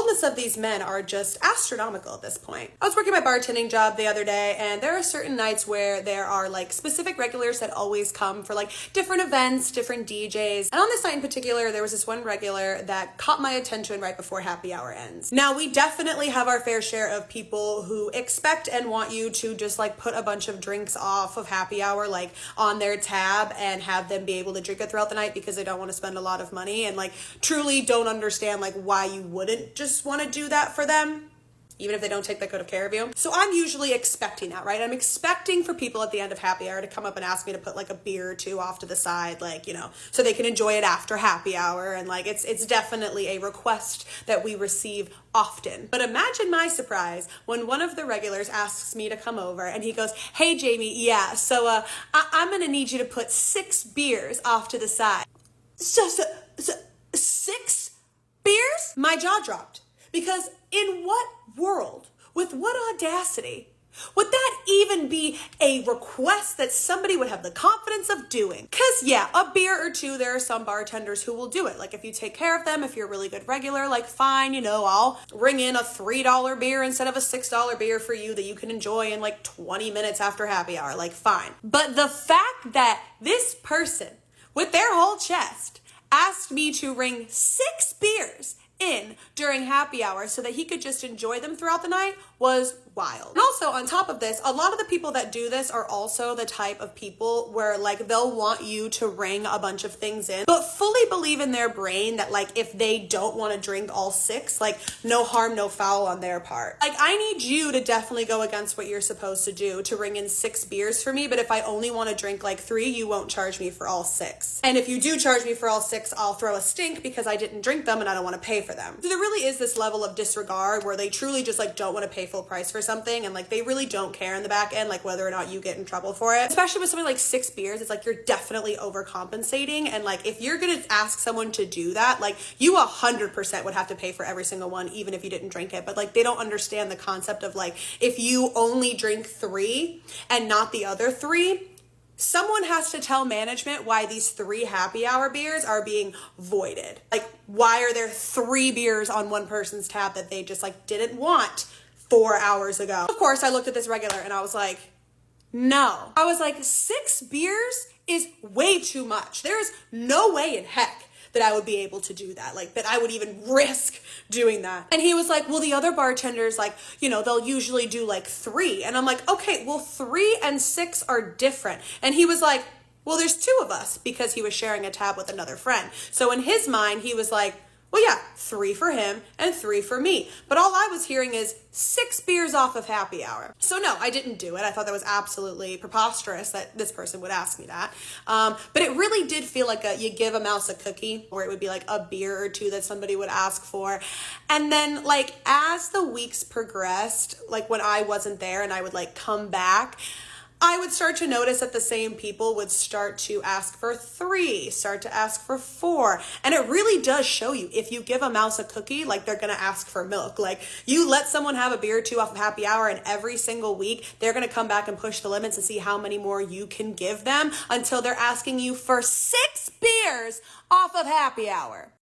boldness of these men are just astronomical at this point. I was working my bartending job the other day, and there are certain nights where there are like specific regulars that always come for like different events, different DJs. And on this night in particular, there was this one regular that caught my attention right before happy hour ends. Now, we definitely have our fair share of people who expect and want you to just like put a bunch of drinks off of happy hour like on their tab and have them be able to drink it throughout the night because they don't want to spend a lot of money and like truly don't understand like why you wouldn't just want to do that for them, even if they don't take that good of care of you. So I'm usually expecting that, right? I'm expecting for people at the end of happy hour to come up and ask me to put like a beer or two off to the side, like, you know, so they can enjoy it after happy hour. And like, it's definitely a request that we receive often. But imagine my surprise when one of the regulars asks me to come over and he goes, "Hey, Jamie, yeah, so I'm gonna need you to put 6 beers off to the side." So 6 beers? My jaw dropped. Because in what world, with what audacity, would that even be a request that somebody would have the confidence of doing? Because yeah, a beer or two, there are some bartenders who will do it. Like if you take care of them, if you're a really good regular, like fine, you know, I'll ring in a $3 beer instead of a $6 beer for you that you can enjoy in like 20 minutes after happy hour, like fine. But the fact that this person with their whole chest asked me to ring 6 beers in during happy hour so that he could just enjoy them throughout the night was wild. And also on top of this, a lot of the people that do this are also the type of people where like they'll want you to ring a bunch of things in, but fully believe in their brain that like if they don't want to drink all 6, like no harm, no foul on their part. Like I need you to definitely go against what you're supposed to do to ring in 6 beers for me, but if I only want to drink like 3, you won't charge me for all 6. And if you do charge me for all 6, I'll throw a stink because I didn't drink them and I don't want to pay for them. So there really is this level of disregard where they truly just like don't want to pay full price for something and like they really don't care in the back end like whether or not you get in trouble for it. Especially with something like 6 beers, it's like you're definitely overcompensating, and like if you're gonna ask someone to do that, like you 100% would have to pay for every single one even if you didn't drink it. But like they don't understand the concept of like if you only drink 3 and not the other 3, someone has to tell management why these 3 happy hour beers are being voided. Like, why are there 3 beers on one person's tab that they just like didn't want 4 hours ago? Of course, I looked at this regular and I was like, no. I was like, 6 beers is way too much. There is no way in heck that I would be able to do that, like that I would even risk doing that. And he was like, well, the other bartenders, like, you know, they'll usually do like 3. And I'm like, okay, well, 3 and 6 are different. And he was like, well, there's 2 of us, because he was sharing a tab with another friend. So in his mind, he was like, well, yeah, 3 for him and 3 for me. But all I was hearing is 6 beers off of happy hour. So no, I didn't do it. I thought that was absolutely preposterous that this person would ask me that. But it really did feel like you give a mouse a cookie, or it would be like a beer or 2 that somebody would ask for. And then like as the weeks progressed, like when I wasn't there and I would like come back, I would start to notice that the same people would start to ask for 3, start to ask for 4. And it really does show you, if you give a mouse a cookie, like they're going to ask for milk. Like you let someone have a beer or 2 off of happy hour, and every single week they're going to come back and push the limits and see how many more you can give them until they're asking you for 6 beers off of happy hour.